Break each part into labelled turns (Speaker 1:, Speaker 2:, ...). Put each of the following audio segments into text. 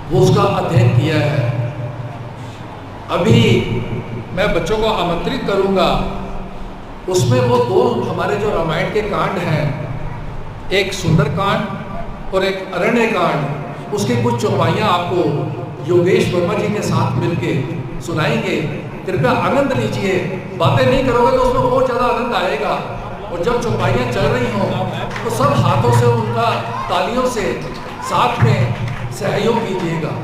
Speaker 1: वो उसका अध्ययन किया है। अभी मैं बच्चों को आमंत्रित करूंगा, उसमें वो दो हमारे जो रामायण के कांड हैं, एक सुंदर कांड और एक अरण्य कांड, उसकी कुछ चौपाइयाँ आपको योगेश वर्मा जी के साथ मिलके सुनाएंगे। कृपया आनंद लीजिए, बातें नहीं करोगे तो उसमें बहुत ज़्यादा आनंद आएगा। और जब चौपाइयाँ चल रही हों तो सब हाथों से उनका तालियों से साथ में सहयोग कीजिएगा।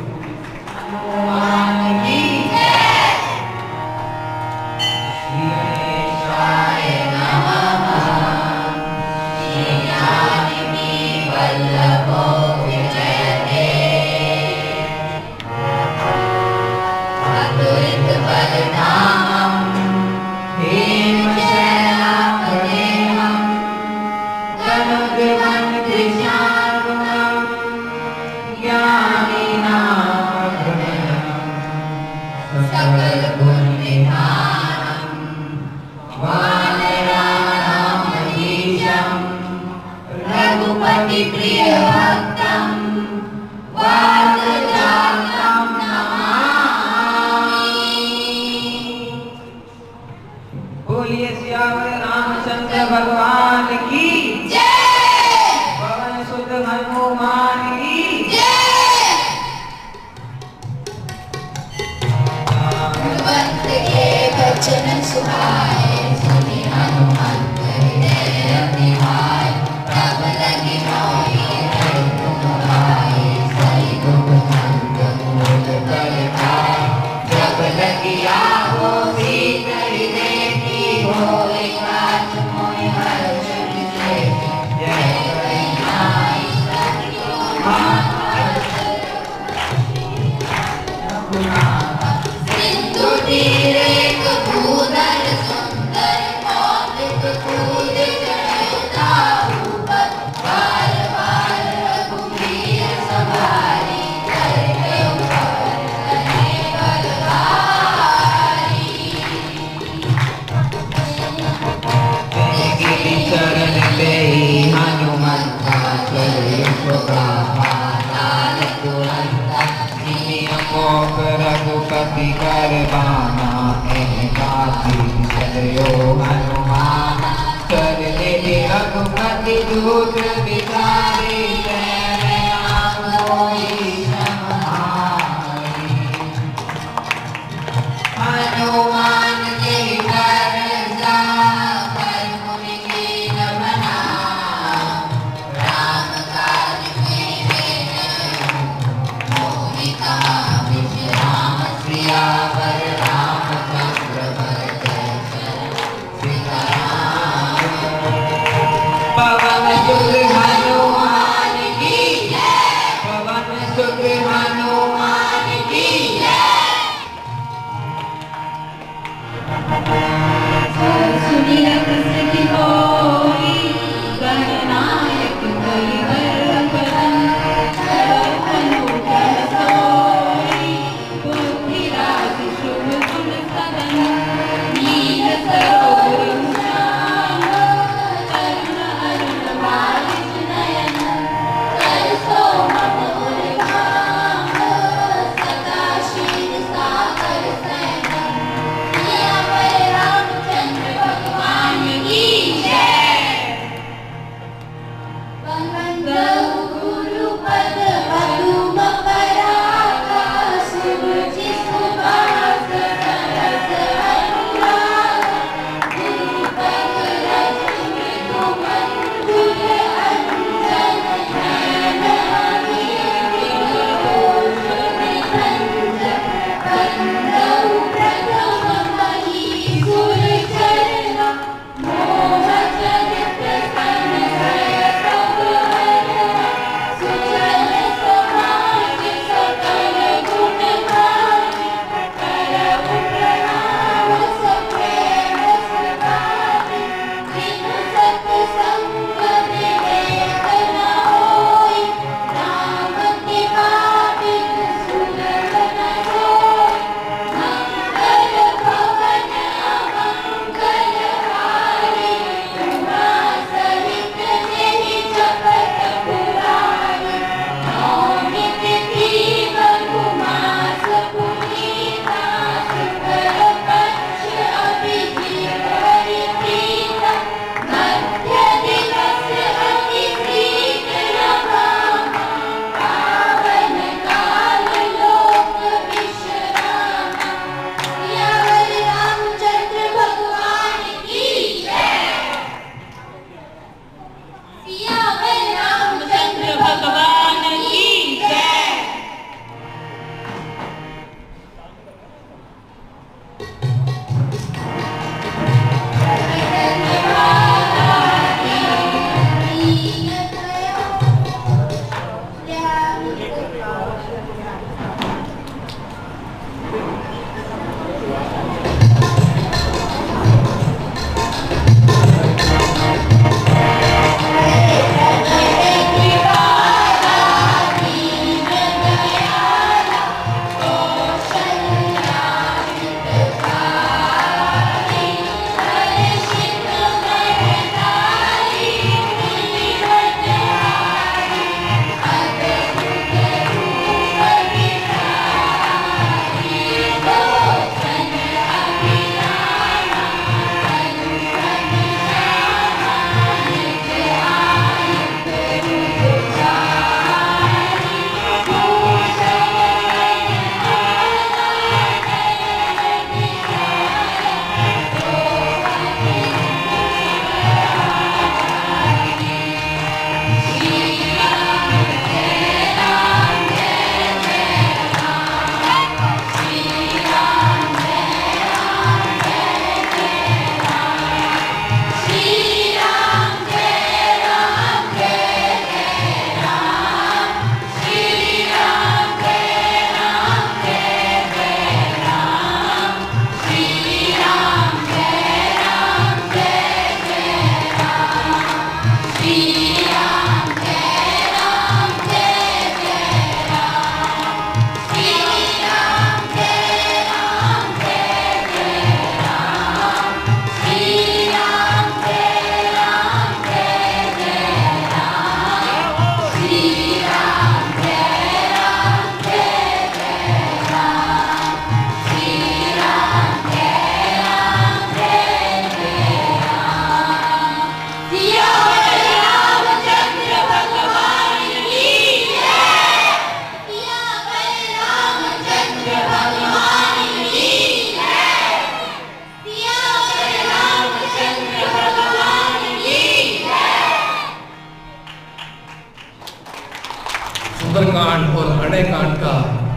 Speaker 2: बोलिए सियावर रामचंद्र भगवान की जय, पवन सुत हनुमान की जय।
Speaker 3: भगवंत के वचन सुहाए, सुनि हनुमंत हृदय अतिहाय। तब लगी मोहि तुम भाई, सहि दुख मूल कर पाए। जब लगी आहो सीत हृदय की, होए काज मोहि हर्ष विशेष। जय करुणाई सिंधु तीरे कूदर सुंदर, मौलिक कूद चढ़ताऊ पर। बार बार रघुवीर सवारी, करके ऊपर तने बलवारी।
Speaker 2: गिरि चरण ले हनुमंता, चले सुप्रभात तुरंता। मोक रघुपति कर बाना, काशी चलो हनुमान। चरने रघुपति दूत बिचारे, जय राम होई समारी।
Speaker 3: हनुमान के घर जाकर, मुनि कीन बनाओ। राम काज में मोहि कहा विश्राम। सियावर रामचंद्र भज सीताराम।
Speaker 2: पवन सुत हनुमान
Speaker 3: की जय,
Speaker 2: पवन सुत हनुमान
Speaker 3: की जय। सुनि रघुपति होई, गणनायक कलिवर बदन। अनुग्रह सोई, बुद्धिराज शुभ गुण सदन। नील सरोवर श्याम, तरुण अरुण बालिश नयन। सरसो मधुर भाव, सदा शील सागर सैन। सियावर रामचंद्र भगवान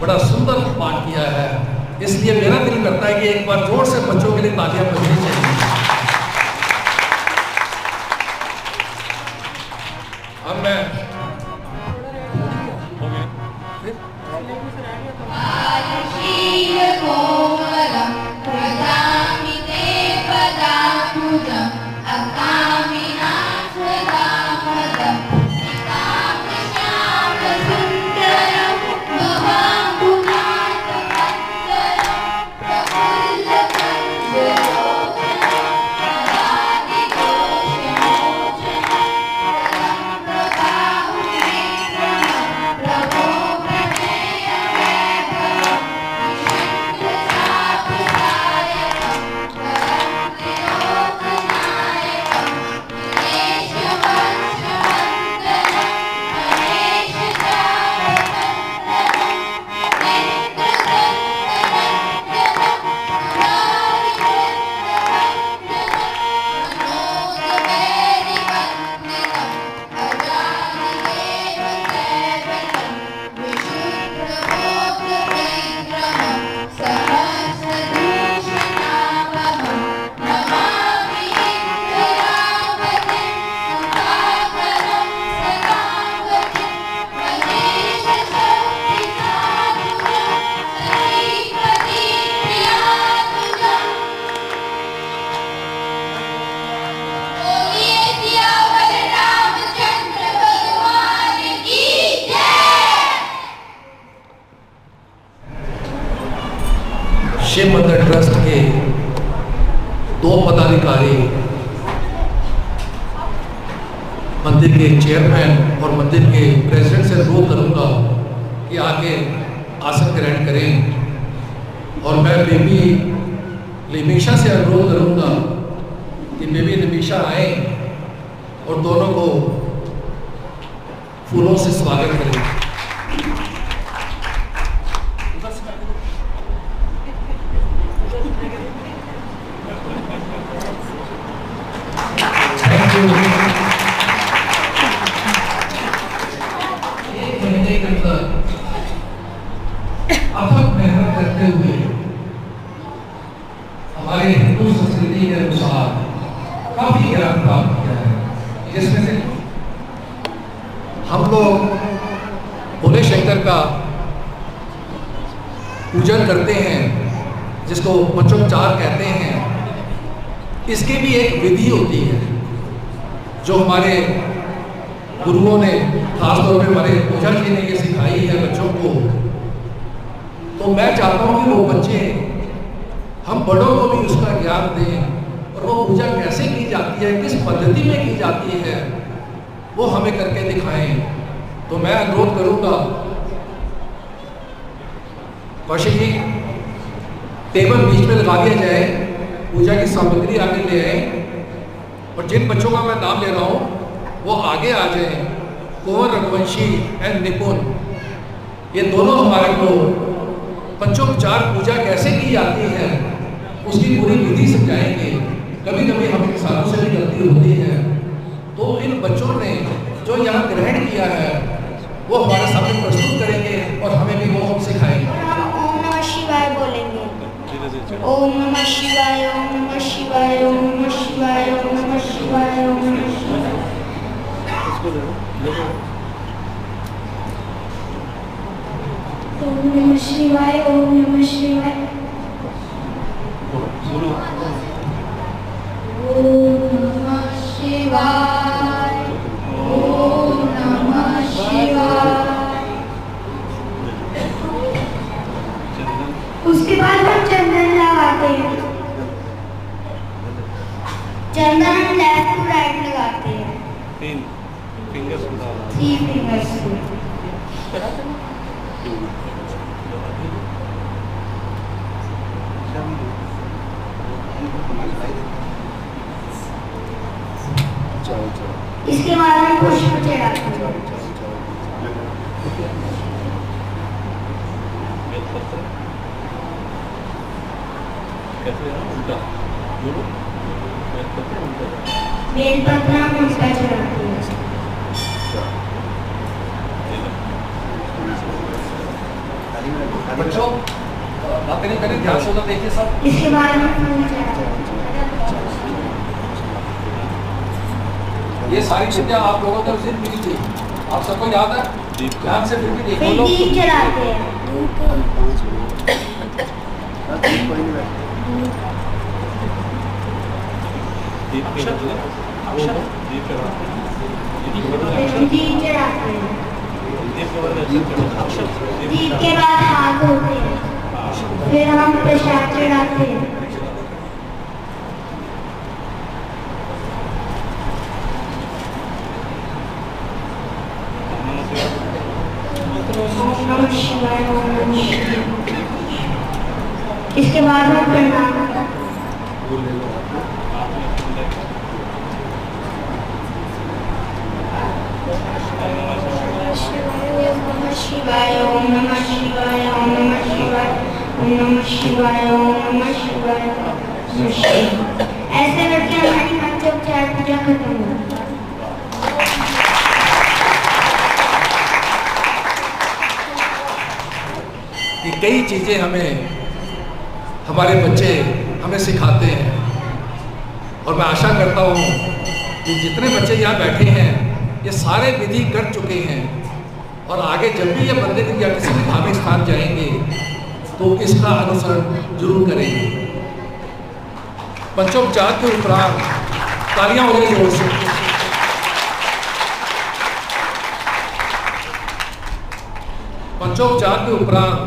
Speaker 1: बड़ा सुंदर पाठ किया है, इसलिए मेरा दिल करता है कि एक बार जोर से बच्चों के लिए तालियां बजनी चाहिए। अब मैं
Speaker 3: आयुषीयकोमलं प्रदामि ते पदाम्बुजम् अकामिनाशदामदम् श्यामसुन्दरं भवाम्बुनाथवत्सलं
Speaker 1: शिव मंदिर ट्रस्ट के 2 पदाधिकारी, मंदिर के चेयरमैन और मंदिर के प्रेसिडेंट से अनुरोध करूंगा कि आके आसन ग्रहण करें, और मैं बेबी लिमिशा से अनुरोध करूंगा कि बेबी लिमिशा आए और दोनों को फूलों से स्वागत करें। एक महीने के अंदर अथक मेहनत करते हुए हमारे हिंदू संस्कृति के अनुसार काफी ज्ञान प्राप्त किया है, जिसमें से हम लोग भोले शंकर का पूजन करते हैं, जिसको पंचोपचार कहते हैं। इसकी भी एक विधि होती है जो हमारे गुरुओं ने खासतौर पे हमारे पूजा जी ने ये सिखाई है बच्चों को। तो मैं चाहता हूँ कि वो बच्चे, हम बड़ों को भी उसका ज्ञान दें, और वो पूजा कैसे की जाती है, किस पद्धति में की जाती है, वो हमें करके दिखाएं। तो मैं अनुरोध करूँगा कौशिक जी, टेबल बीच में लगा दिया जाए, पूजा की सामग्री आगे ले आए, और जिन बच्चों का मैं नाम ले रहा हूँ वो आगे आ जाए। कुंवर रघुवंशी एंड निपुण, ये दोनों हमारे को पंचोपचार पूजा कैसे की जाती है उसकी पूरी विधि समझाएंगे। कभी कभी हम इंसानों से भी गलती होती है, तो इन बच्चों ने जो यहाँ ग्रहण किया है वो हमारे सामने प्रस्तुत करेंगे और हमें भी वो हम सिखाएंगे।
Speaker 4: ओम नमः शिवाय बोलेंगे। ओम नमः शिवाय, ओम नमः शिवाय, ओम नमः शिवाय, ओम नमः शिवाय, ओम नमः शिवाय। ओम नमः शिवाय, ओम नमः शिवाय। ओम नमः शिवाय, ओम नमः शिवाय। उसके बाद हम चंदन लगाते हैं। चंदन हम लेफ्ट टू राइट लगाते हैं।
Speaker 5: 3 फिंगर्स को डालना।
Speaker 4: 3 फिंगर्स को। इसके बाद हम पुष्प चढ़ाते हैं।
Speaker 5: कैसे उल्टा
Speaker 4: बेलपत्र हम उल्टा चढ़ाते हैं।
Speaker 1: बच्चों बातें नहीं करें, ध्यान से उधर देखिए सब।
Speaker 4: इसके बाद में फूल चढ़ाते हैं।
Speaker 1: ये सारी चीजें आप लोगों को उस दिन मिली थी, आप सबको याद है? ध्यान से फिर भी देखो
Speaker 4: फिर
Speaker 1: लोग।
Speaker 4: दीप जलाते हैं।
Speaker 5: दीप के बदले दीप के बदले
Speaker 4: फिर दीप जलाते हैं।
Speaker 5: दीप के बदले अक्षर
Speaker 4: दीप के बाद हाथ धोते हैं। फिर हम प्रसाद चढ़ाते हैं। ओम नमः शिवाय, ओम नमः शिवाय। इसके बाद हम प्रणाम करते हैं। शिवाय ओम नमः शिवाय, ओम नमः शिवाय, ओम नमः शिवाय, ओम नमः शिवाय। ऐसे करके हमारी पंचोपचार पूजा खत्म हो।
Speaker 1: कि कई चीजें हमें हमारे बच्चे हमें सिखाते हैं, और मैं आशा करता हूँ कि जितने बच्चे यहाँ बैठे हैं ये सारे विधि कर चुके हैं, और आगे जब भी ये मंदिर या किसी भी धार्मिक स्थान जाएंगे तो इसका अनुसरण जरूर करेंगे। पंचोपचार के उपरांत तालियां हो गई जोर से। पंचोपचार के उपरांत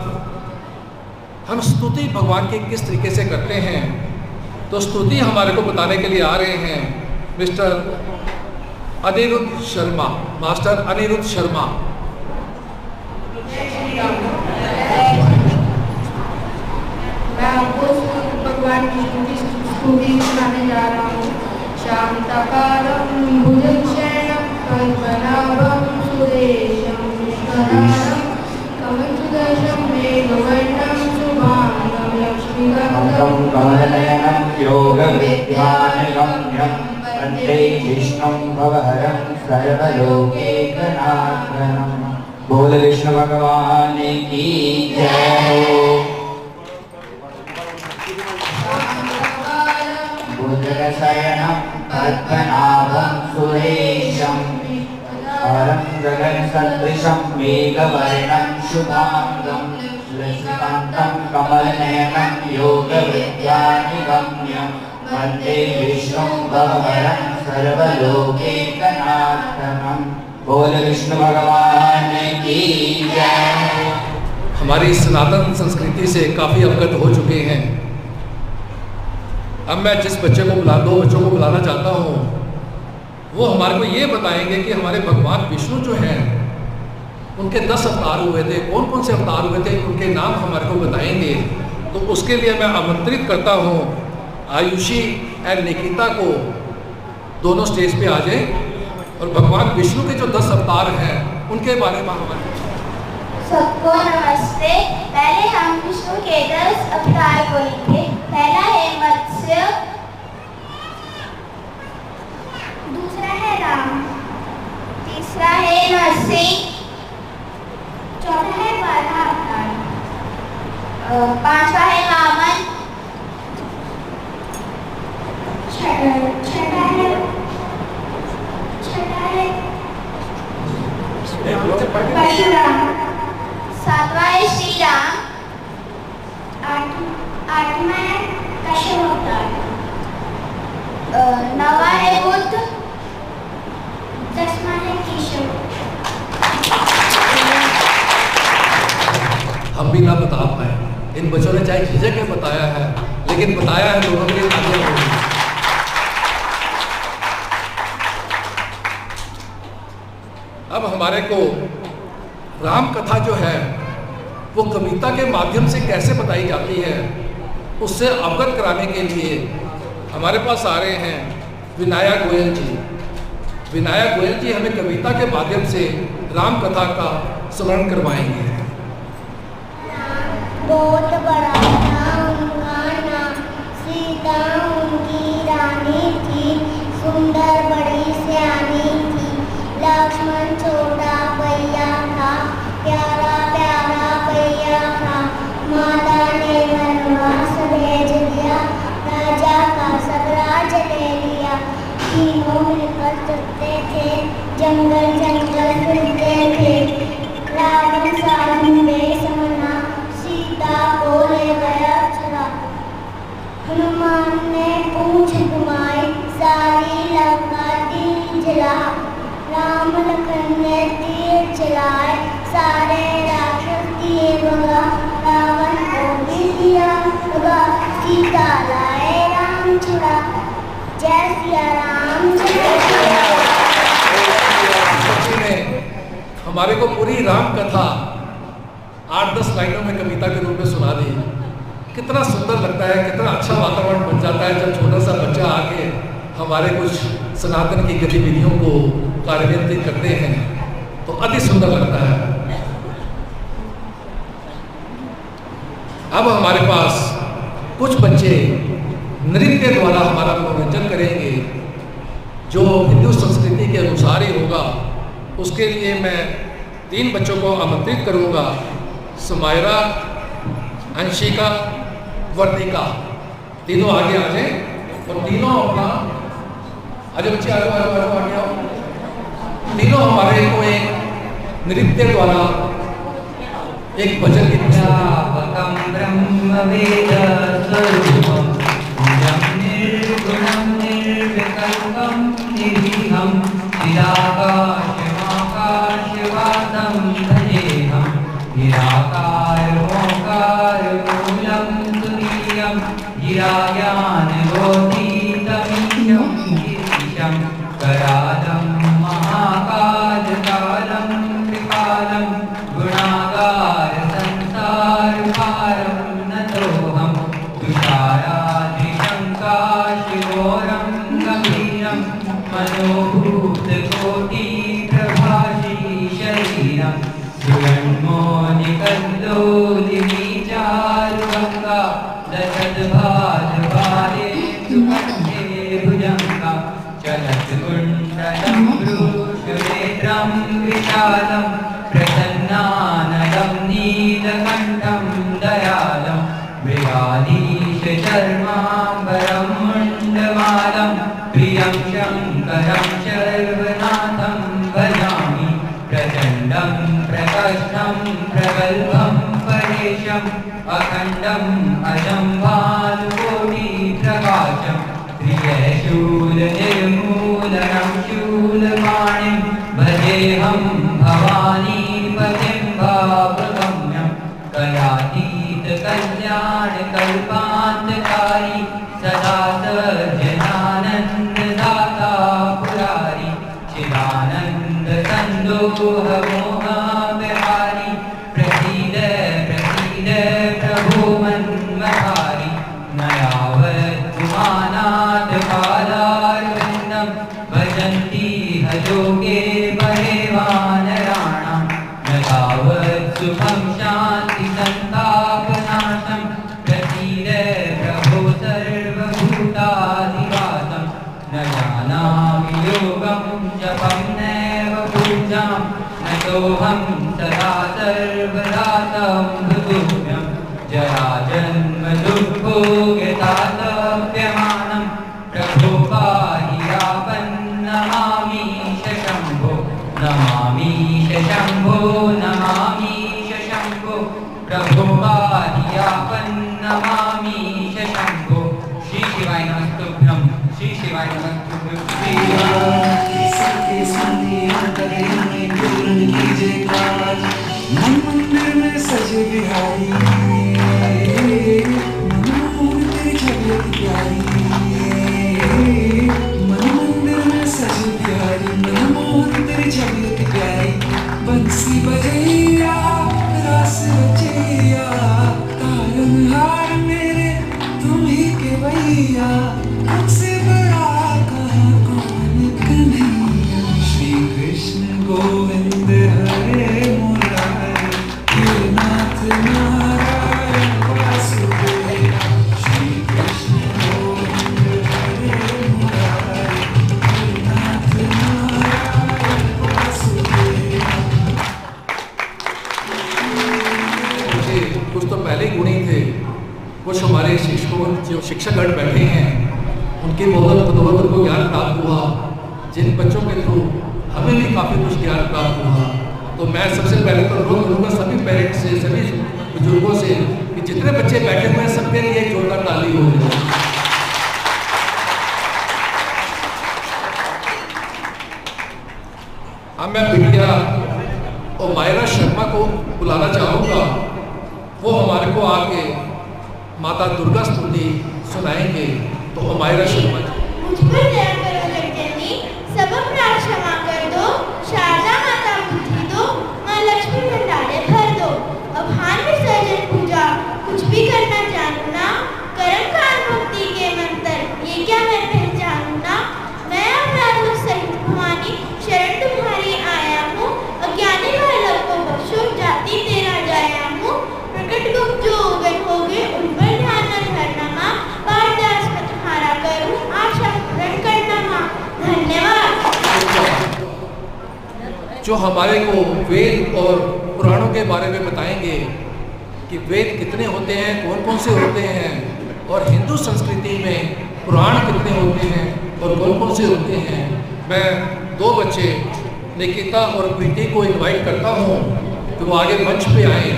Speaker 1: हम स्तुति भगवान की किस तरीके से करते हैं, तो स्तुति हमारे को बताने के लिए आ रहे हैं मिस्टर अनिरुद्ध शर्मा, मास्टर अनिरुद्ध शर्मा।
Speaker 4: मैं आपको भगवान विष्णु की स्तुति सुनाने जा रहा हूँ। शांताकारं भुजगशयनं पद्मनाभं सुरेशं विश्वनाथं कमलसुदर्शनं मेघवर्णं शुभांगं लक्ष्मीकान्तं
Speaker 2: कमलनयनं योगविद्यानिगम्यं वन्दे विष्णुं भवहरं सर्वलोकैकनाथं। बोल विष्णु भगवान की जय हो। भुजगशयनं पद्मनाभं सुरेशं वरं गगनसदृशं मेघवर्णं शुभांगं लक्ष्मीकान्तं कमलनयनं योगविद्यानिगम्यं वन्दे विष्णुं भवहरं सर्वलोकैकनाथं। बोल विष्णु भगवान की जय।
Speaker 1: हमारी सनातन संस्कृति से काफ़ी अवगत हो चुके हैं। अब मैं जिस बच्चे को दो बच्चों को बुलाना चाहता हूँ, वो हमारे को ये बताएंगे कि हमारे भगवान विष्णु जो हैं उनके 10 अवतार हुए थे, कौन कौन से अवतार हुए थे, उनके नाम हमारे को बताएंगे। तो उसके लिए मैं आमंत्रित करता हूँ आयुषी एंड निकिता को, दोनों स्टेज पे आ जाए और भगवान विष्णु के जो 10 अवतार हैं उनके बारे में हमारे।
Speaker 3: सबको नमस्ते। पहले हम विष्णु के 10 अवतार बोलेंगे। पहला है मत्स्य, दूसरा है राम, तीसरा है नरसिंह, चौथा है वराह अवतार, पांचवा है वामन, छठा है परशुराम, सातवां है श्री राम, आठवां है कश्यप अवतार, नौवां है बुद्ध, 10वां है केशव।
Speaker 1: हम भी ना बता पाए, इन बच्चों ने चाहे झिझक के बताया है, लेकिन बताया है। दोनों के लिए तालियां होंगी। अब हमारे को राम कथा जो है वो कविता के माध्यम से कैसे बताई जाती है, उससे अवगत कराने के लिए हमारे पास आ रहे हैं विनायक गोयल जी। विनायक गोयल जी हमें कविता के माध्यम से राम कथा का स्मरण करवाएंगे।
Speaker 4: बहुत बड़ा था उनका नाम, सीता उनकी रानी थी, सुंदर बड़ी सियानी थी। लक्ष्मण छोटा भैया था, प्यारा प्यारा भैया था।
Speaker 3: तीनों मिलकर चलते थे, जंगल जंगल फिरते थे। रावण साधु बेसमना सीता को ले गया चुरा। हनुमान ने पूंछ घुमाई, सारी लंका दी जला। राम लखन ने तीर चलाए, सारे राक्षस दिए भगा। रावण को भी दिया भगा, सीता लाए राम छुड़ा। जय सिया राम, जय सिया
Speaker 1: राम ने हमारे को पूरी राम कथा 8-10 लाइनों में कविता के रूप में सुना दी। कितना सुंदर लगता है, कितना अच्छा वातावरण बन जाता है जब छोटा सा बच्चा आके हमारे कुछ सनातन की गतिविधियों को कार्यान्वित करते हैं, तो अति सुंदर लगता है। अब हमारे पास कुछ बच्चे नृत्य द्वारा हमारा मनोरंजन करेंगे, जो हिंदू संस्कृति के अनुसार ही होगा। उसके लिए मैं 3 बच्चों को आमंत्रित करूंगा, सुमायरा, अंशिका, वर्तिका। तीनों आगे आ जाए और तीनों अपना आगे बच्चे आगे आओ। तीनों हमारे को एक नृत्य द्वारा एक भजन की
Speaker 2: ब्रह्मवेद स्वरूपम निर्गुणं निर्विकल्पं निरीहं निराकाशमाकाशवादं भजेहं निराकारमोकारमूलं तुरीयं गिरायानगोतीतमीशं गिरीशं करालं महाकालकालं कृपालं गुणागार संसारभारं नतोऽहं तुषाराधिशङ्काशिरोरं गभीरं मनोभूतकोटिप्रभासी शरीरं सुगन्मोनिकल्लोलिनीचारुगङ्गा दशद्भालभारे सुकण्ठे भुजङ्गा चलत्कुण्डलं भ्रूषुनेत्रं विशालं प्रसन्नानदं नीलकण्ठं दयालं मृगाधीशचर्माम्बरं मुण्डमालं प्रियं शङ्करं सर्वनाथं भजामि प्रचण्डं प्रकष्टं प्रगल्भं परेशम् अखण्डम् अजं भानुकोटिप्रकाशं प्रियशूलनिर्मूलनं शूलपाणिं भजेऽहं भवानीपतिं भावगम्यं कलातीतकल्याणकल्पान्तकारी सदा सज्जनानन्ददाता पुरारी चिदानन्दसन्दोहमोहविहारी प्रसीद प्रसीद प्रभो मन्महारी न यावत् कालारविन्दं भजन्ति हजोगे बहेवानराणां न तावत् सुखं शान्तिसन्तापनाशं प्रसीद प्रभो सर्वभूताधिवासं न जानामि योगं जपं नैव पूजां नतोऽहं सदा सर्वदा तं भृतुभ्यं जराजन्म दुर्भोगतातप्यमानं प्रभो पाहि यापन्नमामीश शम्भो नमामीश शम्भो नमामीश शम्भो प्रभो पाहि यापन्नमामीश शम्भो। श्री शिवाय नमस्तुभ्यं, श्री शिवाय नमस्तुभ्यं।
Speaker 6: मन मंदिर में सजे बिहारी, मनमोहन तेरी छवि प्यारी। मन मंदिर में सजे बिहारी, मनमोहन तेरी छवि प्यारी। बंसी बजैया रस रचैया, तारनहार मेरे तुम ही के भैया। हमसे बड़ा कहाँ कौन कन्हैया। श्री कृष्ण गोविंद हरे मुरारी, हे नाथ नारायण वासुदेव। श्री कृष्ण गोविंद हरे मुरारी, हे नाथ नारायण वासुदेव।
Speaker 1: कुछ तो पहले ही गुणी थे, कुछ हमारे शिक्षकों जो शिक्षकगण बैठे हैं उनके बदौलत को ज्ञान प्राप्त हुआ। जिन बच्चों के थ्रू हमें भी काफ़ी कुछ ज्ञान प्राप्त हुआ। तो मैं सबसे पहले तो अनुरोध करूँगा सभी पेरेंट्स से, सभी बुजुर्गों से कि जितने बच्चे बैठे हुए हैं सबके लिए एक जोरदार ताली हो जाए। अब मैं बिटिया और मायरा शर्मा को बुलाना चाहूँगा। वो हमारे को आके माता दुर्गा स्तुति सुनाएंगे। तो मायरा शर्मा जी।
Speaker 4: मुझ पर दया करो जगजननी, सब अपराध क्षमा कर दो, शारदा माता बुद्धि दो, माँ लक्ष्मी भंडारे भर दो। अब हान विसर्जन पूजा कुछ भी करना जानू ना, कर्म काल भक्ति के मंत्र ये क्या मैं पहचानू ना। मैं अपराधों सहित भवानी शरण तुम्हारी आया हूँ, अज्ञानी बालक को बख्शो जाति तेरा जाया हूँ। प्रकट गुप्त जो उगन हो गए उन पर ध्यान न धरना माँ, पारदास में तुम्हारा करूँ आशा पूर्ण करना माँ। धन्यवाद।
Speaker 1: जो हमारे को वेद और पुराणों के बारे में बताएंगे कि वेद कितने होते हैं, कौन कौन से होते हैं, और हिंदू संस्कृति में पुराण कितने होते हैं और कौन कौन से होते हैं। मैं दो बच्चे निकिता और प्रीति को इनवाइट करता हूँ कि वो आगे मंच पे आए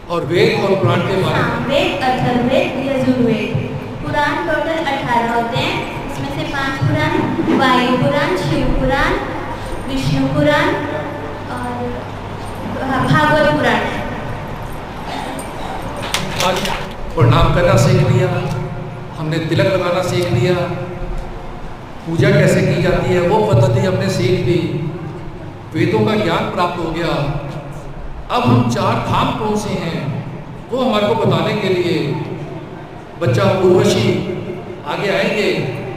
Speaker 1: और वेद और पुराण के बारे में।
Speaker 4: वेद, अथर्ववेद, यजुर्वेद। पुराण टोटल 18 होते हैं। इसमें से 5 पुराण वायु पुराण, शिव पुराण, विष्णु पुराण और भागवत पुराण है।
Speaker 1: आज प्रणाम करना सीख लिया, हमने तिलक लगाना सीख लिया, पूजा कैसे की जाती है वो पद्धति हमने सीख ली, वेदों का ज्ञान प्राप्त हो गया। अब हम 4 धाम कौन से हैं वो हमारे को बताने के लिए बच्चा उर्वशी आगे आएंगे।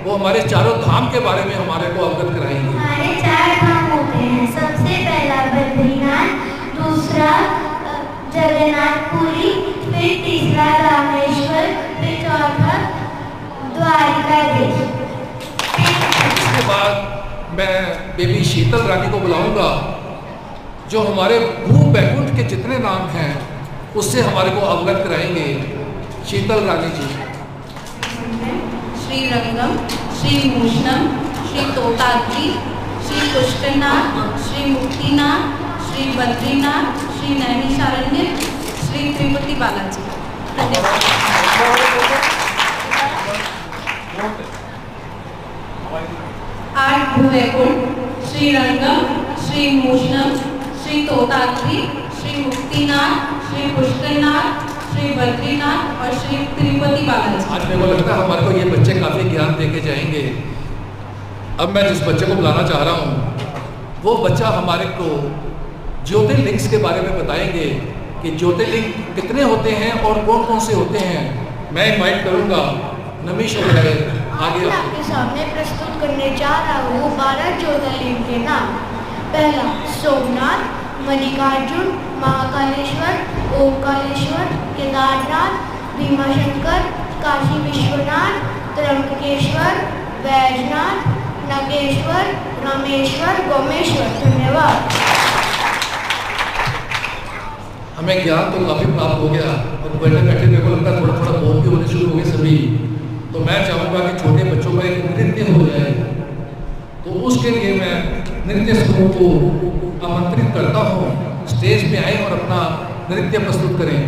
Speaker 1: वो हमारे चारों धाम के बारे में हमारे को अवगत कराएंगे।
Speaker 3: हमारे 4 धाम होते हैं। सबसे पहला बद्रीनाथ, दूसरा जगन्नाथपुरी, फिर तीसरा रामेश्वर, फिर चौथा द्वारकाधीश।
Speaker 1: इसके बाद मैं बेबी शीतल रानी को बुलाऊंगा जो हमारे भू बैकुंठ के जितने नाम हैं उससे हमारे को अवगत कराएंगे। शीतल रानी जी।
Speaker 7: श्री रंगम, श्री मूषणम, श्री तोताद्री, श्री पुष्करनाथ, श्री मुक्तिनाथ, श्री बद्रीनाथ, श्री नैमिषारण्य, श्री तिरुपति बालाजी। आठ भूवैकुंठ श्री रंगम, श्री मूषणम, श्री तोताद्री, श्री मुक्तिनाथ, श्री पुष्करनाथ, श्री बद्रीनाथ और श्री तिरुपति बालाजी।
Speaker 1: आज मेरे को लगता है हमारे को ये बच्चे काफ़ी ज्ञान दे के जाएंगे। अब मैं जिस बच्चे को बुलाना चाह रहा हूँ वो बच्चा हमारे को ज्योतिर्लिंग के बारे में बताएंगे कि ज्योतिर्लिंग कितने होते हैं और कौन कौन से होते हैं। मैं इनवाइट करूँगा नमीश वगैरह आगे।
Speaker 4: मैं आपके सामने प्रस्तुत करने जा रहा हूँ 12 ज्योतिर्लिंग के नाम। पहला सोमनाथ, मल्लिकार्जुन, महाकालेश्वर, ओमकारेश्वर, केदारनाथ, भीमाशंकर, काशी विश्वनाथ, त्र्यंबकेश्वर, वैजनाथ, नागेश्वर, रामेश्वर, गोमेश्वर। धन्यवाद।
Speaker 1: हमें ज्ञान तो काफ़ी प्राप्त हो गया और बैठे बैठे मेरे को लगता है थोड़ा थोड़ा बोध भी होने शुरू हो गए सभी। तो मैं चाहूँगा कि छोटे बच्चों का एक नृत्य हो जाए। तो उसके लिए मैं नृत्य समूह को आमंत्रित करता हूँ स्टेज पे आए और अपना नृत्य प्रस्तुत करें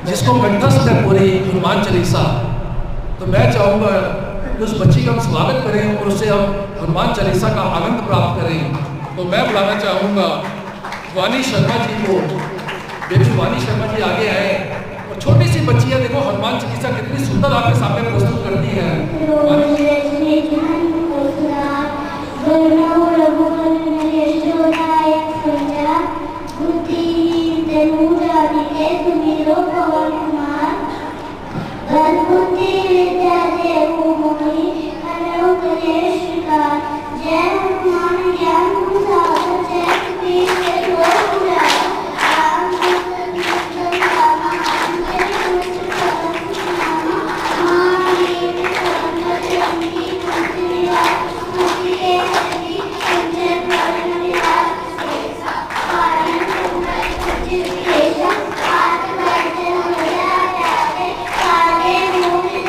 Speaker 1: जिसको कंठस्थ है पूरी हनुमान चालीसा। तो मैं चाहूँगा कि उस बच्ची का हम स्वागत करें और उससे हम हनुमान चालीसा का आनंद प्राप्त करें। तो मैं बुलाना चाहूँगा वानी शर्मा जी को। बेबी वानी शर्मा जी आगे आए और छोटी सी बच्ची है, देखो हनुमान चालीसा कितनी सुंदर आपके सामने प्रस्तुत करती है।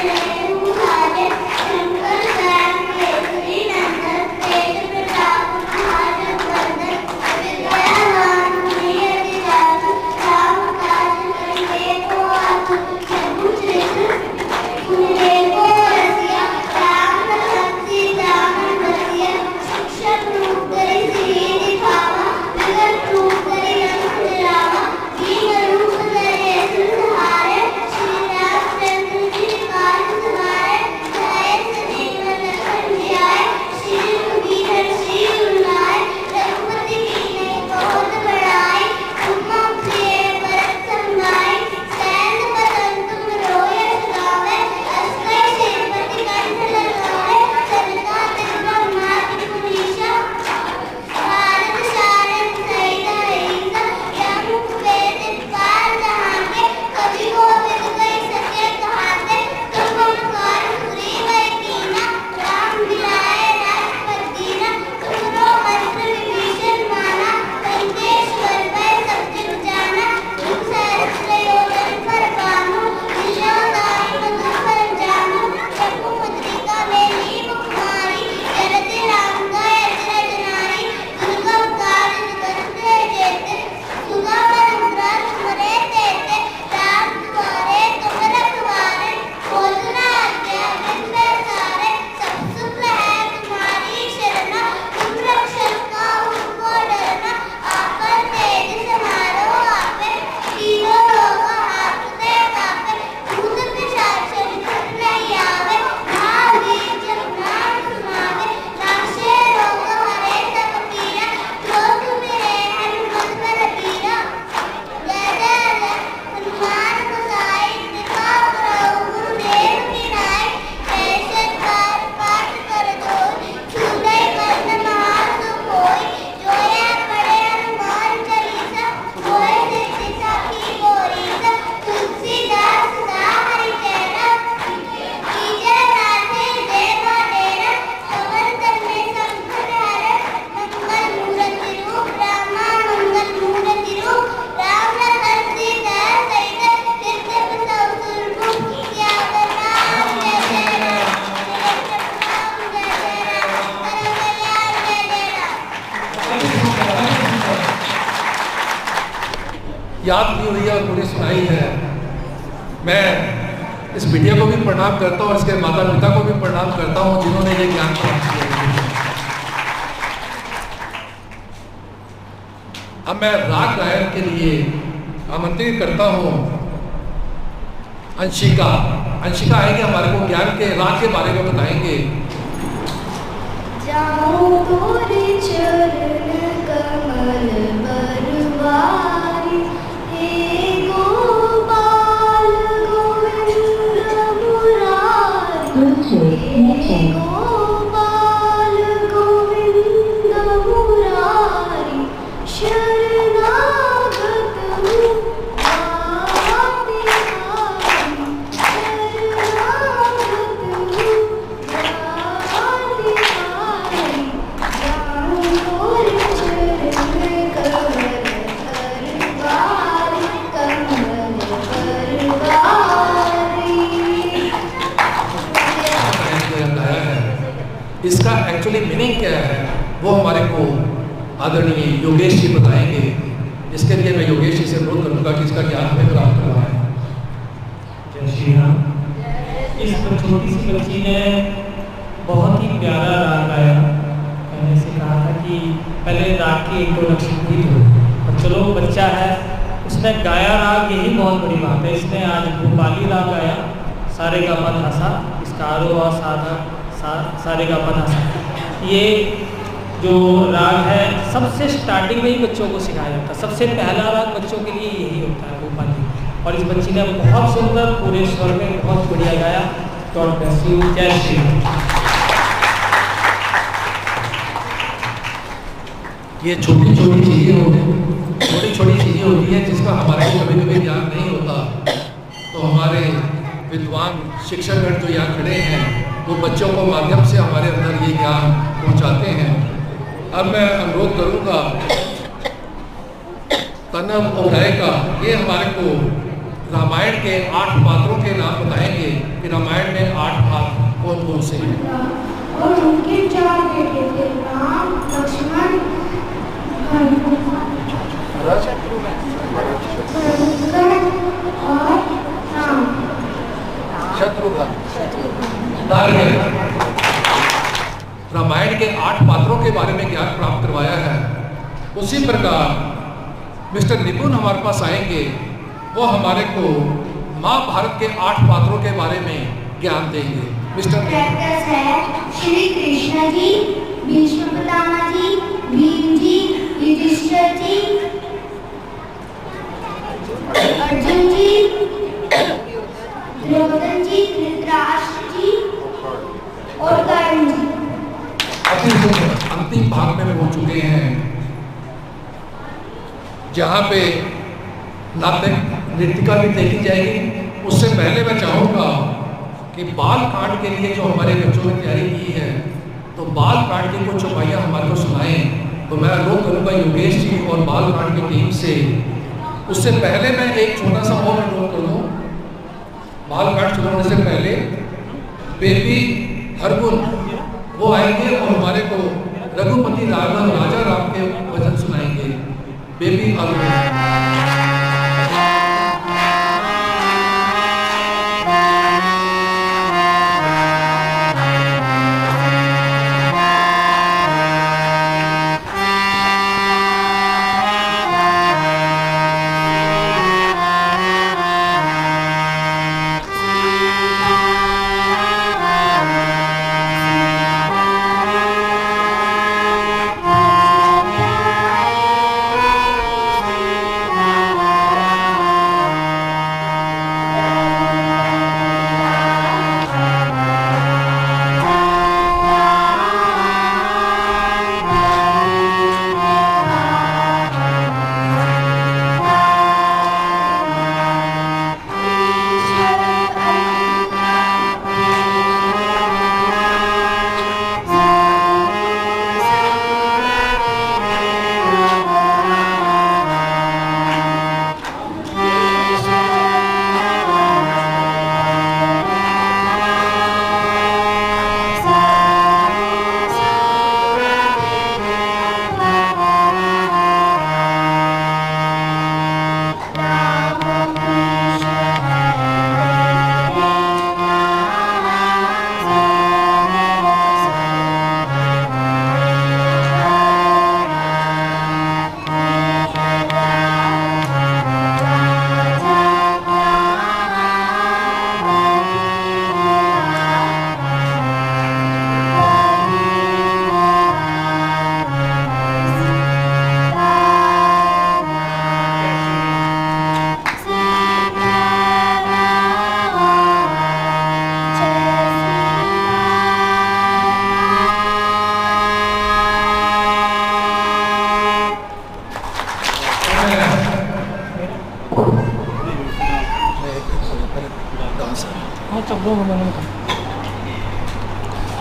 Speaker 3: Thank you.
Speaker 1: याद की हुई है और पूरी सुनाई है। मैं इस मीडिया को भी प्रणाम करता हूँ और इसके माता पिता को भी प्रणाम करता हूँ जिन्होंने ये ज्ञान प्राप्त किया है। अब मैं राग गायन के लिए आमंत्रित करता हूँ अंशिका। अंशिका आएंगे, हमारे को ज्ञान के राग के बारे में बताएंगे।
Speaker 3: जाऊं तोरे चरण कमल बरवारी, हे गोपाल गोविंद मुरारी, हे गोपाल गोविंद मुरारी, शरणागत हूँ आपके हारी, शरणागत हूँ आपके हारी। जाऊं तोरे चरण कमल बरवारी, कमल बरवारी।
Speaker 1: इसका एक्चुअली मीनिंग क्या है वो हमारे को आदरणीय योगेश जी बताएंगे। इसके लिए मैं योगेश जी से अनुरोध करूंगा कि इसका ज्ञान हमें प्राप्त करवाएं।
Speaker 8: जय श्री राम। इस छोटी सी बच्ची ने बहुत ही प्यारा राग गाया। मैंने इसे कहा था कि पहले राग की इंट्रोडक्शन की हो, और चलो बच्चा है उसने गाया राग, यही बहुत बड़ी बात है। इसने आज भोपाली राग गाया, सारे गा पा धा सा, इसका आरोह और साधा सारे गा पा धा सा। ये जो राग है सबसे स्टार्टिंग में ही बच्चों को सिखाया जाता है। सबसे पहला राग बच्चों के लिए यही होता है, भोपाली। और इस बच्ची ने बहुत सुंदर पूरे स्वर में बहुत बढ़िया गाया। God bless you. जय श्री राम।
Speaker 1: ये छोटी छोटी चीज़ें होती है जिसका हमारे को कभी कभी ज्ञान नहीं होता। तो हमारे विद्वान शिक्षकगण जो यहाँ खड़े हैं वो बच्चों को माध्यम से हमारे अंदर ये ज्ञान पहुँचाते हैं। अब मैं अनुरोध करूँगा तनव उदय का, ये हमारे को रामायण के 8 पात्रों के नाम बताएंगे कि रामायण में 8 पात्र कौन कौन से हैं।
Speaker 3: और उनके 4 बेटे थे, राम, लक्ष्मण, भरत और राम,
Speaker 1: शत्रुघ्न। रामायण के 8 पात्रों के बारे में ज्ञान प्राप्त करवाया है। उसी प्रकार मिस्टर निपुण हमारे पास आएंगे, वो हमारे को महाभारत के 8 पात्रों के बारे में ज्ञान देंगे। मिस्टर
Speaker 3: कैरेक्टर्स है श्री कृष्ण जी, भीष्म पितामह जी, भीम जी, युधिष्ठिर जी, अर्जुन जी, द्रौपदी जी, धृतराष्ट्र जी और कर्ण जी।
Speaker 1: अंतिम भाग में पहुंच चुके हैं जहाँ पे नाटक नृत्यका भी देखी जाएगी। उससे पहले मैं चाहूँगा कि बाल कांड के लिए जो हमारे बच्चों ने तैयारी की है, तो बाल कांड की कुछ चौपाइयाँ हमारे को सुनाएं। तो मैं अनुरोध करूँगा योगेश जी और बाल कांड की टीम से। उससे पहले मैं एक छोटा सा और अनुरोध करूँ, बाल कांड शुरू होने से पहले बेबी हरगुन वो आएंगे और हमारे को रघुपति राघव राजा राम के वचन सुनाएंगे। बेबी हरगुन।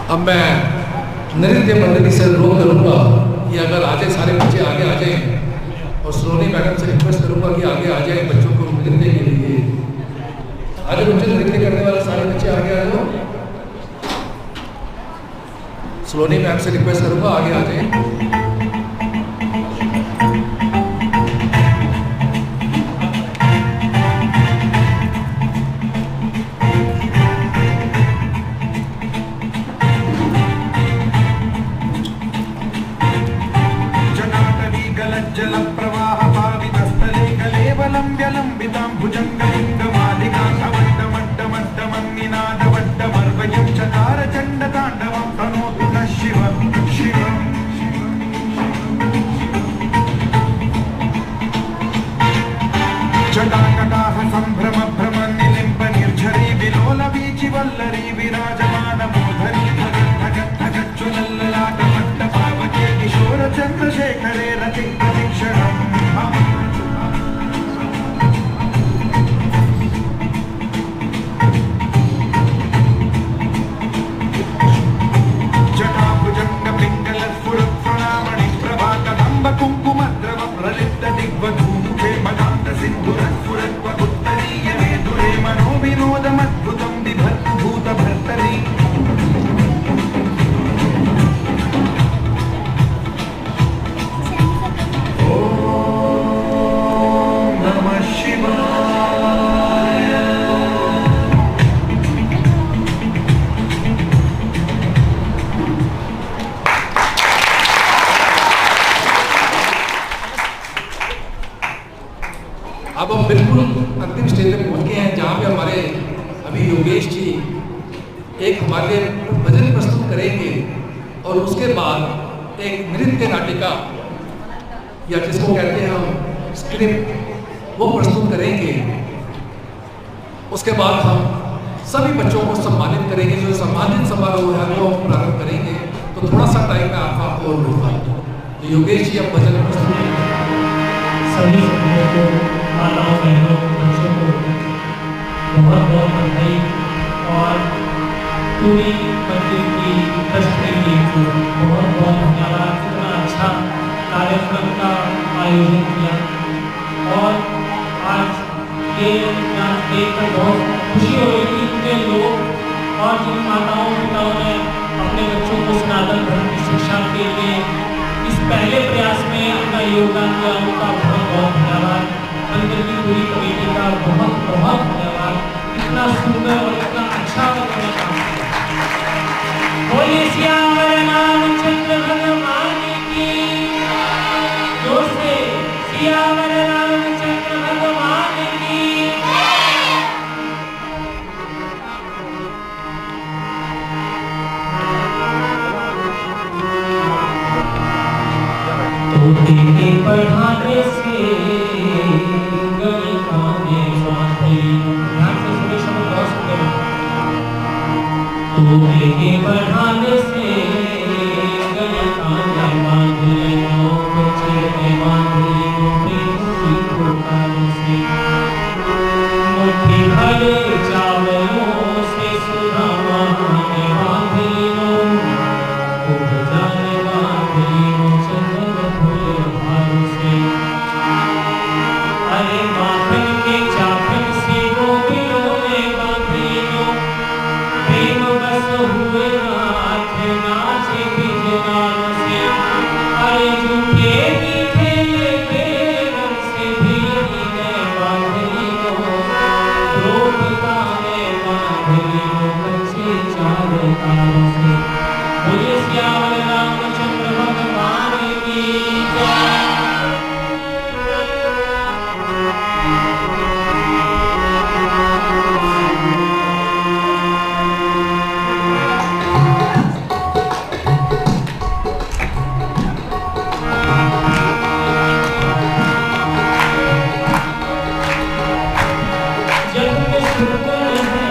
Speaker 1: अब मैं नृत्य मंडली से अनुरोध करूंगा कि अगर आगे सारे बच्चे आगे आ जाएं और सलोनी मैडम से रिक्वेस्ट करूंगा कि आगे आ जाएं बच्चों को नृत्य के लिए। आगे बच्चे नृत्य करने वाले सारे बच्चे आगे आ जाओ। सलोनी मैम से रिक्वेस्ट करूंगा आगे आ जाएं। अब हम बिल्कुल अंतिम स्टेज पे पहुंच गए हैं जहाँ पे हमारे अभी योगेश जी एक हमारे लिए भजन प्रस्तुत करेंगे और उसके बाद एक नृत्य नाटिका या जिसको कहते हैं हम स्क्रिप्ट वो प्रस्तुत करेंगे। उसके बाद हम सभी बच्चों को सम्मानित करेंगे। जो सम्मानित समारोह है वो हम प्रारंभ करेंगे। तो थोड़ा सा टाइम मैं आपको और लूँगा। तो योगेश जी अब भजन प्रस्तुत करेंगे।
Speaker 8: सभी को माताओं बहनों बच्चों को बहुत बहुत बधाई और पूरी मंदिर की ट्रस्ट की बहुत बहुत धन्यवाद। इतना अच्छा कार्यक्रम का आयोजन किया और आज ये देखकर बहुत खुशी हो रही थी। इतने लोग और जिन माताओं पिताओं ने अपने बच्चों को सनातन धर्म की शिक्षा के लिए इस पहले प्रयास में अपना योगदान दिया, उनका बहुत बहुत धन्यवाद। मंदिर की पूरी कमेटी का बहुत बहुत धन्यवाद। इतना सुंदर और इतना अच्छा उन्होंने काम किया। बोलिए सियावर रामचंद्र भगवान की जोर से, सियावर रामचंद्र भगवान की। तो तेरे पढ़ाने से के बढ़ाने से गया बांधे बच्चे बांधे से मुट्ठी भर चावलों से सुधा बांधे जाने बांधे चंदन फूल हार से। अरे माखन के चाखन से वो बिलोने बांधे प्रेम बस हुए नाथ नाचे बिजनान से। अरे झूठे मीठे बेरन से भी ने बांधली लो रोपता ने बांधली लो बच्चे चार तारों से। बोलिए सियावर रामचंद्र भगवान की जय। जग में सुंदर है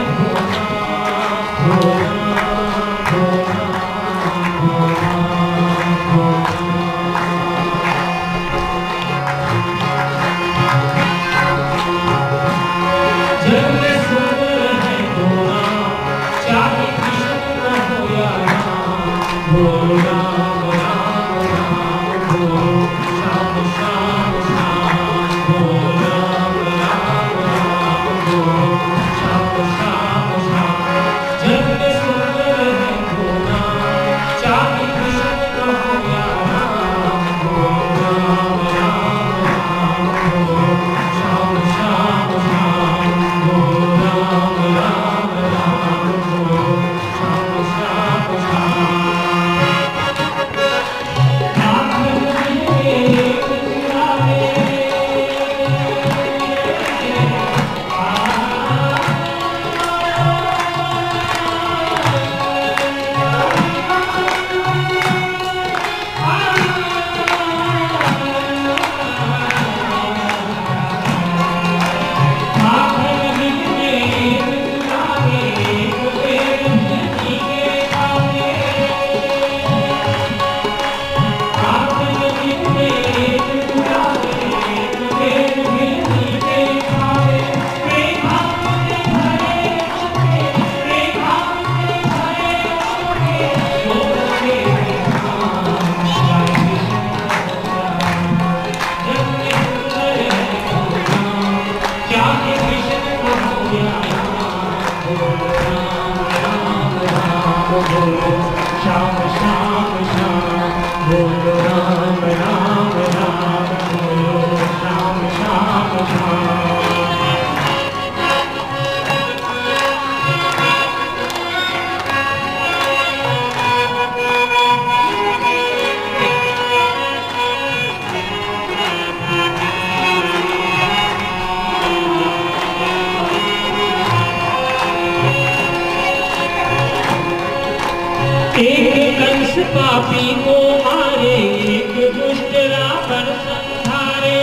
Speaker 8: एक कंस पापी को मारे, एक दुष्ट रावण संहारे।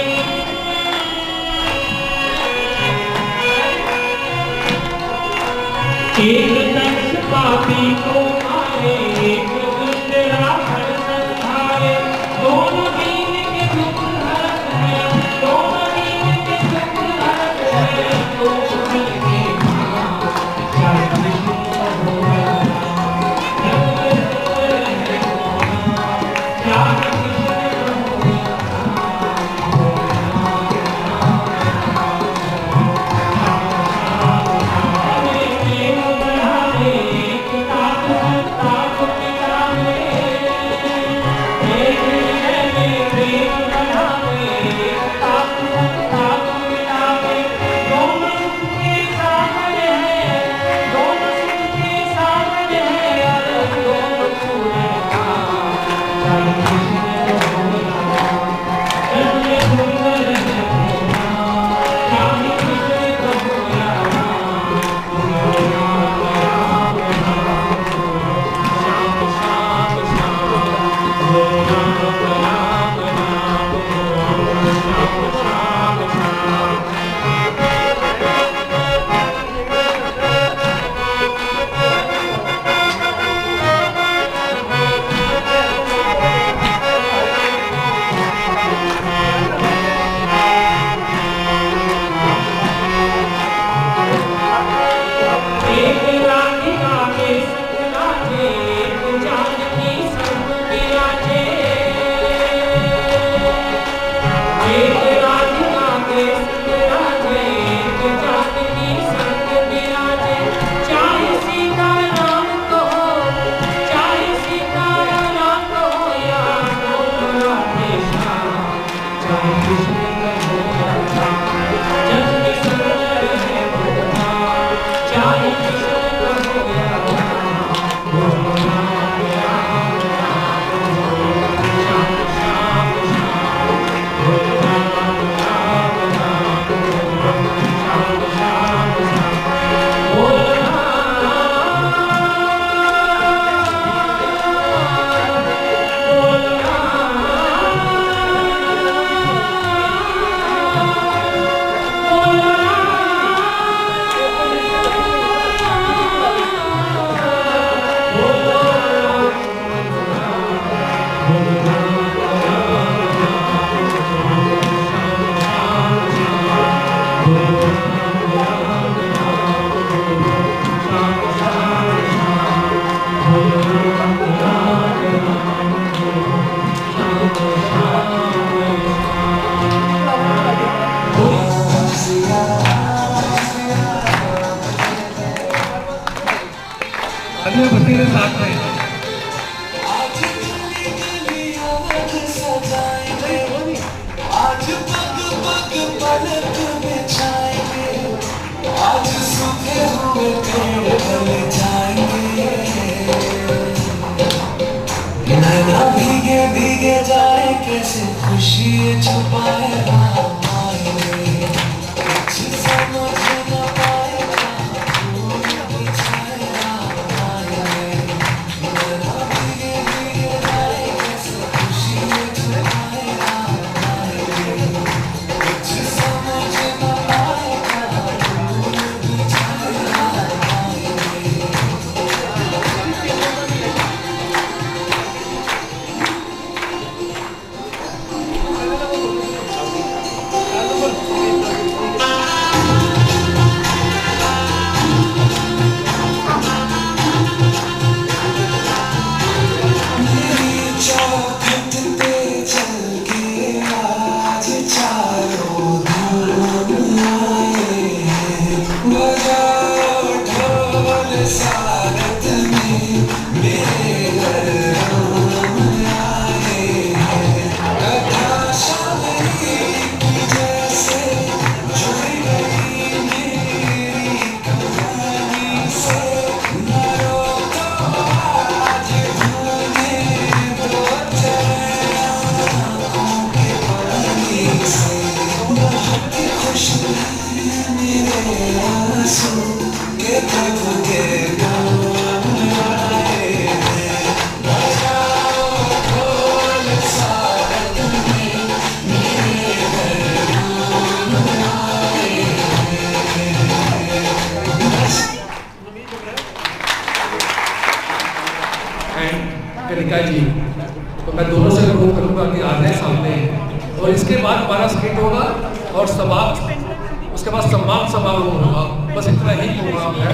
Speaker 8: एक कंस पापी को मारे, एक दुष्ट रावण संहारे। दोनों दीन के दुख हरत है, दोनों दीन के दुख हरत है। दोनों मिलके
Speaker 6: आंसू के प्रभु के काम आए हैं। बजाओ ढोल स्वागत में मेरे मेहमान आए हैं।
Speaker 1: कनिका जी, तो मैं दोनों से अनुरोध करूंगा कि आ जाए सामने, और इसके बाद हमारा स्किट होगा और समाप्त, उसके बाद सम्मान समारोह होगा। बस इतना ही प्रोग्राम है।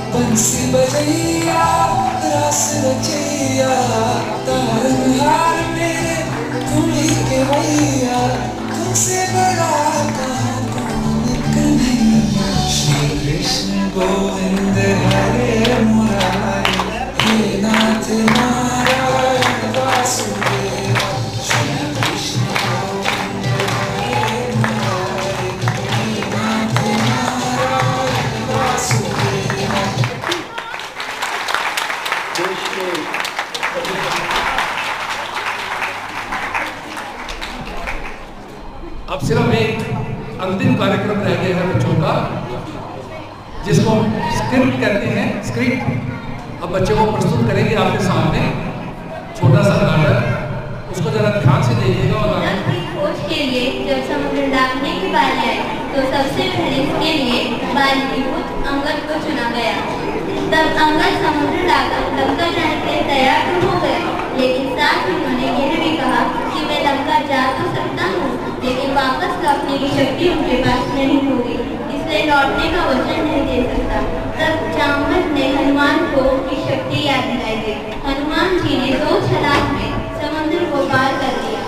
Speaker 6: बंसी बजैया रस रचैया तारनहार मेरे तुम ही के भैया, तुमसे बड़ा कहाँ कौन कन्हैया। श्री कृष्ण गोविंद हरे मुरारी, हे नाथ नारायण वासुदेव। श्री कृष्ण गोविंद हरे मुरारी, हे नाथ नारायण वासुदेव।
Speaker 1: अब सिर्फ एक अंतिम कार्यक्रम रह गया है बच्चों का, जिसको स्क्रिप्ट कहते हैं। स्क्रिप्ट अब बच्चे को प्रस्तुत करेंगे आपके सामने, छोटा सा नाटक, उसको जरा ध्यान से देखिएगा। और
Speaker 4: खोज के लिए जब समुद्र डाकने की बारी आई तो सबसे पहले इसके लिए बालीपुत्र अंगद को चुना गया। तब अंगद समुद्र लंका जाने के लिए तैयार तो हो गए, लेकिन साथ ही उन्होंने यह भी कहा कि मैं लंका जा तो सकता हूँ, लेकिन वापस लौटने की शक्ति उनके पास नहीं होगी, इसलिए लौटने का वचन नहीं दे सकता। तब जामवंत ने हनुमान को की शक्ति याद दिलाई दी। हनुमान जी ने 2 छलांग में समुद्र को पार कर दिया।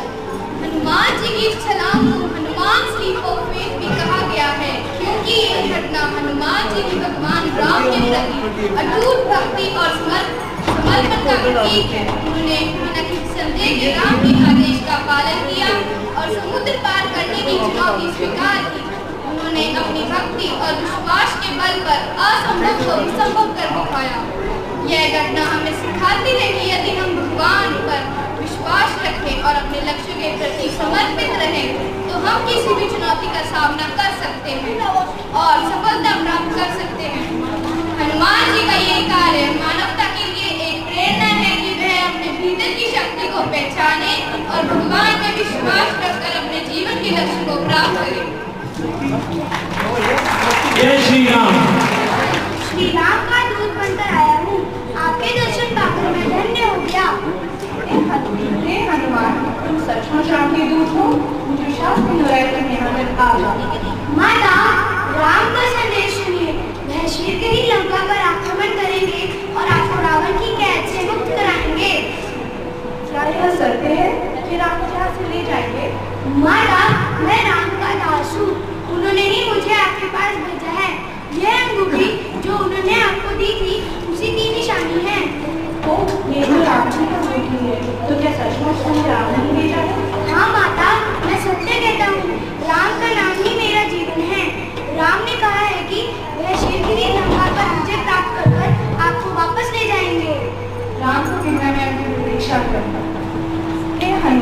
Speaker 9: हनुमान जी की छलांग को हनुमान लीप ऑफ फेथ भी कहा गया है, क्योंकि यह घटना हनुमान जी की भगवान राम के प्रति अटूट भक्ति और समर्पण का प्रतीक है। उन्होंने बिना किसी संदेह के राम के आदेश का पालन किया और समुद्र पार करने की चुनौती स्वीकार की। उन्होंने अपनी भक्ति और विश्वास के बल पर असंभव को संभव कर दिखाया। यह घटना हमें सिखाती है कि यदि हम भगवान पर विश्वास रखें और अपने लक्ष्य के प्रति समर्पित रहें, तो हम किसी भी चुनौती का सामना कर सकते हैं और सफलता प्राप्त कर सकते हैं। हनुमान जी का ये कार्य मानवता के लिए एक प्रेरणा है कि वह अपने भीतर की शक्ति को पहचाने और भगवान में विश्वास रखकर अपने जीवन के लक्ष्य को प्राप्त करे।
Speaker 8: जय श्री राम।
Speaker 3: श्री राम का दूत बनकर आया हूँ, आपके दर्शन पाकर मैं धन्य हो गया।
Speaker 7: हे हनुमान, तुम सचमुच राम के दूत हो? मुझे शास्त्र में तुम्हें नजर आ गया।
Speaker 3: माता, राम का संदेश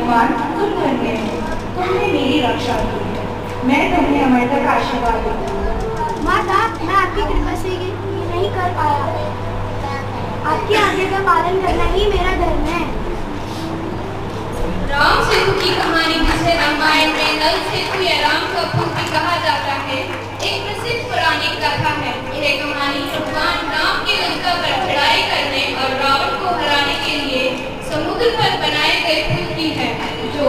Speaker 10: हनुमान तुम धन्य हो, तुमने मेरी रक्षा की है। मैं तुम्हें अमर तक आशीर्वाद देती हूँ।
Speaker 3: माता, मैं आपकी कृपा से ये नहीं कर पाया। आपकी आज्ञा का पालन करना ही मेरा धर्म है।
Speaker 9: राम सेतु की कहानी, जिसे रामायण में नल सेतु या राम कपूर भी कहा जाता है, एक प्रसिद्ध पौराणिक कथा है। यह कहानी भगवान राम के लंका पर चढ़ाई करने और रावण को हराने के लिए समुद्र पर बनाए गए पुल की है, जो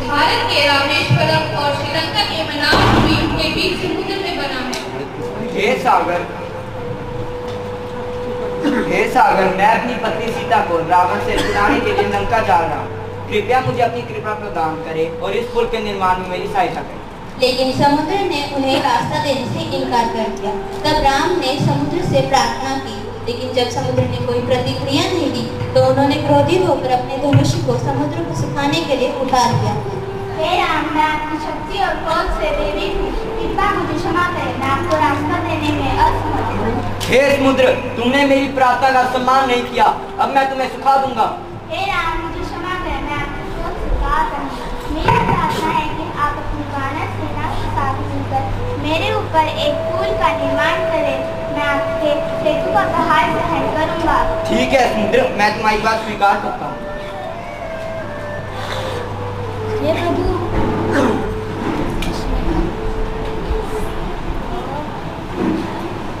Speaker 9: भारत के रामेश्वरम और श्रीलंका के मनाव द्वीप के बीच समुद्र में बना है।
Speaker 2: हे सागर, मैं अपनी पत्नी सीता को रावण से छुड़ाने के लिए लंका जा रहा हूँ। कृपया मुझे अपनी कृपा प्रदान करें और इस पुल के निर्माण में मेरी सहायता करें।
Speaker 4: लेकिन समुद्र ने उन्हें रास्ता देने से इनकार कर दिया। तब राम ने समुद्र से प्रार्थना की, लेकिन जब समुद्र ने कोई प्रतिक्रिया नहीं दी तो उन्होंने क्रोधित होकर अपने धनुष को समुद्र को सुखाने के लिए उठा लिया।
Speaker 3: हे राम, मैं आपकी शक्ति और क्रोध से प्रेरित हूँ, कृपया मुझे क्षमा करें, मैं आपको रास्ता देने में असमर्थ हूँ।
Speaker 2: हे समुद्र, तुमने मेरी प्रार्थना का सम्मान नहीं किया, अब मैं तुम्हें सुखा दूंगा।
Speaker 3: हे राम, मुझे क्षमा करें, मैं आपको क्रोध से कहा करूँगा। मेरी प्रार्थना है कि आप अपनी वानर सेना के साथ मिलकर मेरे ऊपर एक पुल का निर्माण करें। मैं आपके सेतु का प्रहार सहन करूँगा।
Speaker 2: ठीक है समुद्र, मैं तुम्हारी बात स्वीकार करता हूँ।
Speaker 3: हे प्रभु,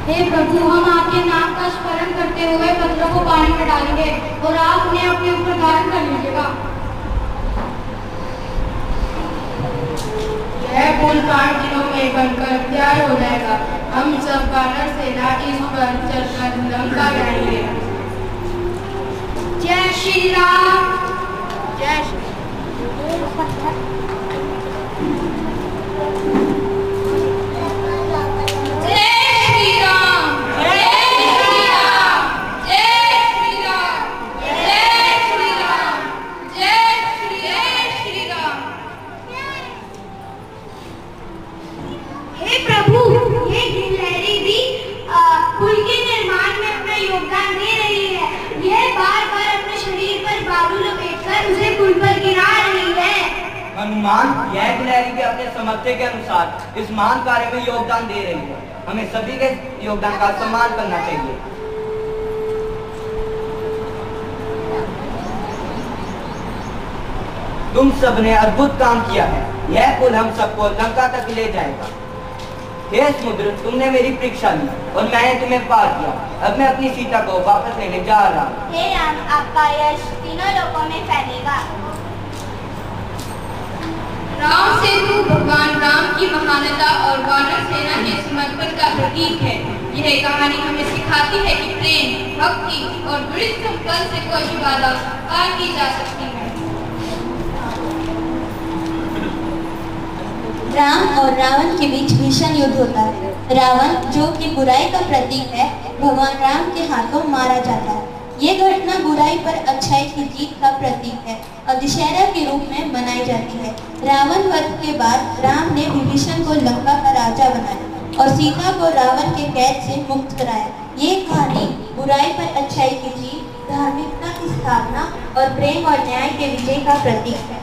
Speaker 9: हे प्रभु, हम आपके नाम का स्मरण करते हुए पत्थरों को पानी में डालेंगे और आप उन्हें अपने ऊपर धारण कर लीजिएगा। यह पुल 5 दिनों में बनकर तैयार हो जाएगा। हम सब वानर सेना इस पर चलकर लंका जाएंगे। जय श्री राम। जय श्री
Speaker 2: हनुमान, यह गिलहरी भी अपने सामर्थ्य के अनुसार इस महान कार्य में योगदान दे रही है। हमें सभी के योगदान का सम्मान करना चाहिए। तुम सबने अद्भुत काम किया है। यह पुल हम सबको लंका तक ले जाएगा। हे समुद्र, तुमने मेरी परीक्षा ली और मैंने तुम्हें पार किया। अब मैं अपनी सीता को वापस लेने जा रहा हूँ।
Speaker 3: हे राम, आपका यश तीनों लोकों में फैलेगा।
Speaker 9: राम सेतु भगवान राम की महानता और वानर सेना के समर्पण का प्रतीक है। यह कहानी हमें सिखाती है कि प्रेम, भक्ति और दृढ़ संकल्प से कोई भी बाधा पार की जा सकती है।
Speaker 4: राम और रावण के बीच भीषण युद्ध होता है। रावण, जो कि बुराई का प्रतीक है, भगवान राम के हाथों मारा जाता है। ये घटना बुराई पर अच्छाई की जीत का प्रतीक है और दशहरा के रूप में मनाई जाती है। रावण वध के बाद राम ने विभीषण को लंका का राजा बनाया और सीता को रावण के कैद से मुक्त कराया। ये कहानी बुराई पर अच्छाई की जीत, धार्मिकता की स्थापना और प्रेम और न्याय के विजय का प्रतीक है।